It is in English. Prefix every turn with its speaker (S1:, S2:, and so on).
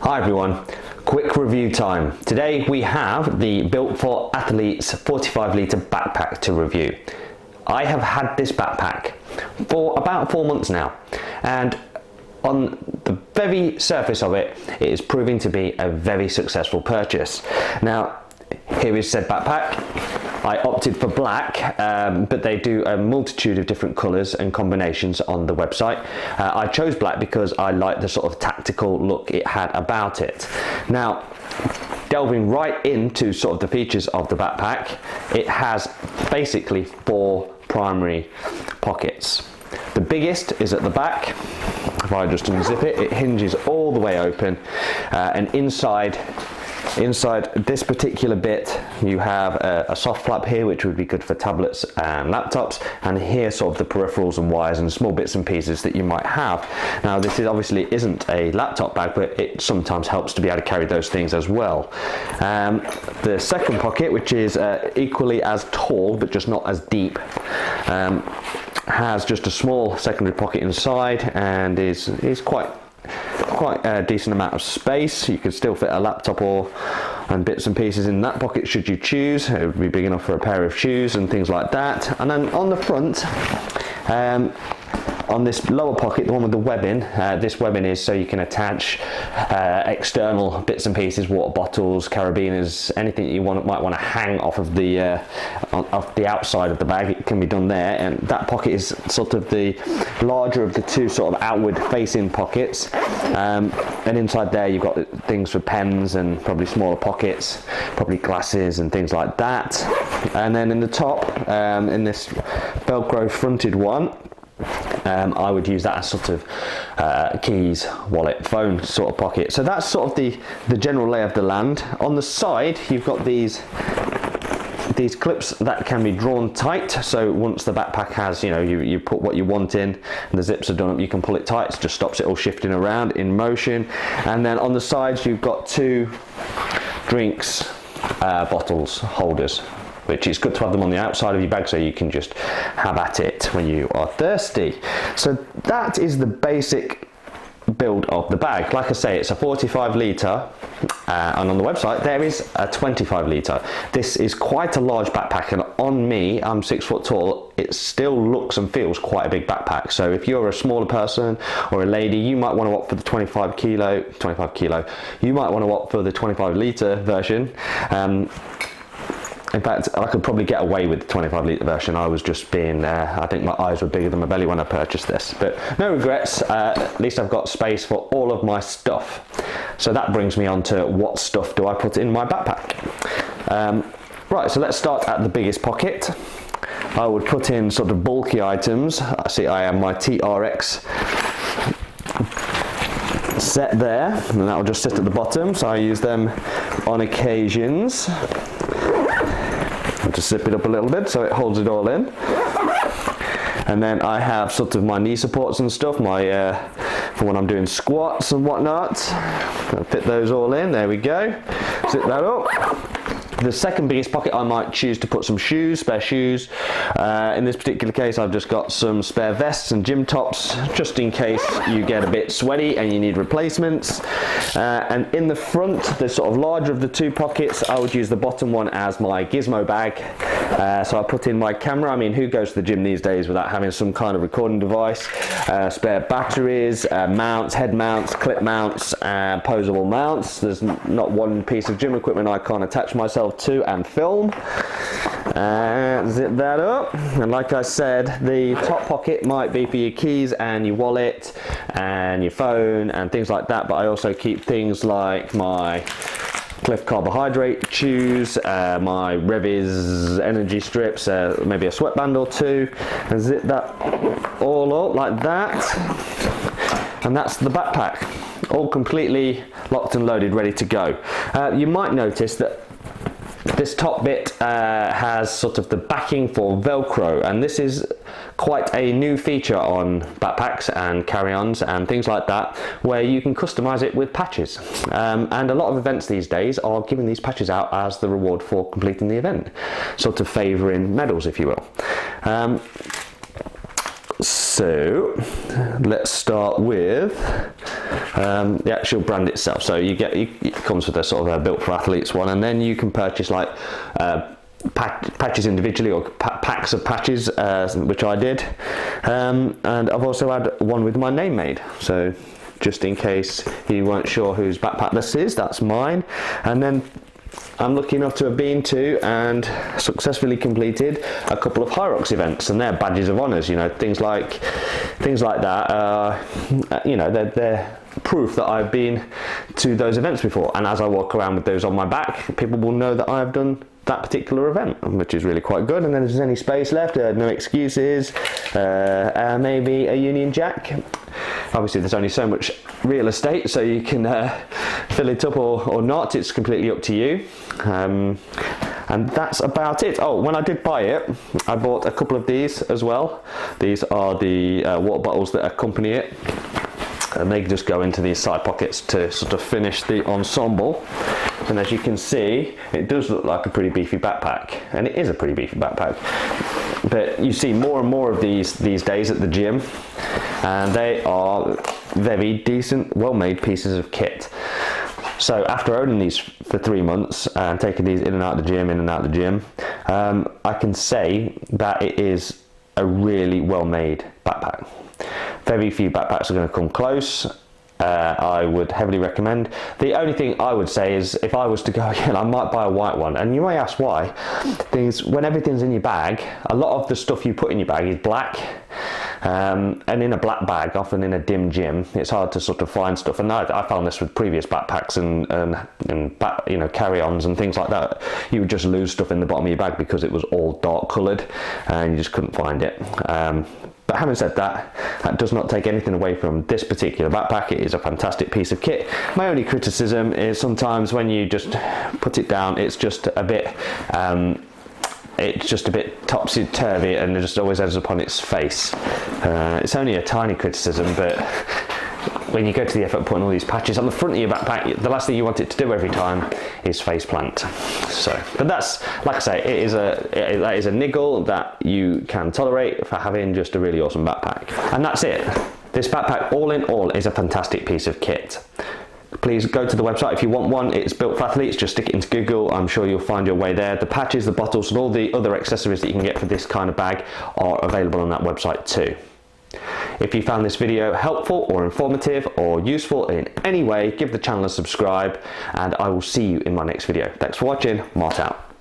S1: Hi everyone, quick review time. Today we have the Built for Athletes 45 litre backpack to review. I have had this backpack for about 4 months now, and on the very surface of it, it is proving to be a very successful purchase. Now, here is said backpack. I opted for black, but they do a multitude of different colours and combinations on the website. I chose black because I like the sort of tactical look it had about it. Now, delving right into sort of the features of the backpack, it has basically 4 primary pockets. The biggest is at the back. If I just unzip it, it hinges all the way open, and inside this particular bit you have a soft flap here, which would be good for tablets and laptops, and here sort of the peripherals and wires and small bits and pieces that you might have. Now this is obviously isn't a laptop bag, but it sometimes helps to be able to carry those things as well. The second pocket, which is equally as tall but just not as deep, has just a small secondary pocket inside and is quite a decent amount of space. You could still fit a laptop and bits and pieces in that pocket should you choose. It would be big enough for a pair of shoes and things like that. And then on the front, on this lower pocket, the one with the webbing, this webbing is so you can attach external bits and pieces, water bottles, carabiners, anything you might want to hang off of the outside of the bag. It can be done there, and that pocket is sort of the larger of the two sort of outward facing pockets, and inside there you've got things for pens and probably smaller pockets, probably glasses and things like that. And then in the top, in this Velcro fronted one, I would use that as sort of keys, wallet, phone sort of pocket. So that's sort of the general lay of the land. On the side, you've got these clips that can be drawn tight. So once the backpack has, you put what you want in and the zips are done up, you can pull it tight. It just stops it all shifting around in motion. And then on the sides, you've got 2 drinks bottles holders, which is good to have them on the outside of your bag so you can just have at it when you are thirsty. So that is the basic build of the bag. Like I say, it's a 45 litre, and on the website there is a 25 litre. This is quite a large backpack, and on me, I'm 6 foot tall, it still looks and feels quite a big backpack. So if you're a smaller person or a lady, you might want to opt for the 25 kilo, you might want to opt for the 25 litre version. In fact, I could probably get away with the 25 litre version. I was just being, I think my eyes were bigger than my belly when I purchased this. But no regrets, at least I've got space for all of my stuff. So that brings me on to what stuff do I put in my backpack. Right, so let's start at the biggest pocket. I would put in sort of bulky items. See, I have my TRX set there, and that will just sit at the bottom. So I use them on occasions. Just zip it up a little bit so it holds it all in. And then I have sort of my knee supports and stuff, for when I'm doing squats and whatnot. I'll fit those all in, there we go. Zip that up. The second biggest pocket, I might choose to put some shoes, spare shoes. In this particular case, I've just got some spare vests and gym tops, just in case you get a bit sweaty and you need replacements. And in the front, the sort of larger of the 2 pockets, I would use the bottom one as my gizmo bag. So I put in my camera. I mean, who goes to the gym these days without having some kind of recording device? Spare batteries, mounts, head mounts, clip mounts, posable mounts. There's not one piece of gym equipment I can't attach myself to and film. Zip that up, and like I said, the top pocket might be for your keys and your wallet and your phone and things like that, but I also keep things like my Cliff carbohydrate chews, my Reviz energy strips, maybe a sweatband or 2, and zip that all up like that, and that's the backpack, all completely locked and loaded, ready to go. You might notice that this top bit has sort of the backing for Velcro, and this is quite a new feature on backpacks and carry-ons and things like that, where you can customize it with patches. And a lot of events these days are giving these patches out as the reward for completing the event, sort of favouring medals, if you will. So let's start with the actual brand itself. So it comes with a sort of a built for athletes one, and then you can purchase like patches individually, or packs of patches, which I did, and I've also had one with my name made, so just in case you weren't sure whose backpack this is, that's mine. And then I'm lucky enough to have been to and successfully completed a couple of Hyrox events, and they're badges of honours, you know, things like that. You know, they're proof that I've been to those events before, and as I walk around with those on my back, people will know that I've done that particular event, which is really quite good. And then if there's any space left, no excuses, maybe a Union Jack. Obviously there's only so much real estate, so you can fill it up or not, it's completely up to you. And that's about it. Oh, when I did buy it, I bought a couple of these as well. These are the water bottles that accompany it, and they just go into these side pockets to sort of finish the ensemble. And as you can see, it does look like a pretty beefy backpack, and it is a pretty beefy backpack. But you see more and more of these days at the gym, and they are very decent, well-made pieces of kit. So after owning these for 3 months and taking these in and out of the gym, I can say that it is a really well-made backpack. Very few backpacks are going to come close. I would heavily recommend. The only thing I would say is, if I was to go again, I might buy a white one. And you may ask why. Things, when everything's in your bag, a lot of the stuff you put in your bag is black. And in a black bag, often in a dim gym, it's hard to sort of find stuff. And I found this with previous backpacks and carry-ons and things like that. You would just lose stuff in the bottom of your bag because it was all dark coloured and you just couldn't find it. But having said that, that does not take anything away from this particular backpack. It is a fantastic piece of kit. My only criticism is sometimes when you just put it down, it's just a bit topsy-turvy, and it just always ends up on its face. It's only a tiny criticism, but when you go to the effort of putting all these patches on the front of your backpack, the last thing you want it to do every time is face plant. So, but that's, like I say, that is a niggle that you can tolerate for having just a really awesome backpack. And that's it. This backpack, all in all, is a fantastic piece of kit. Please go to the website if you want one. It's built for athletes. Just stick it into Google. I'm sure you'll find your way there. The patches, the bottles, and all the other accessories that you can get for this kind of bag are available on that website too. If you found this video helpful or informative or useful in any way, give the channel a subscribe, and I will see you in my next video. Thanks for watching. Mart out.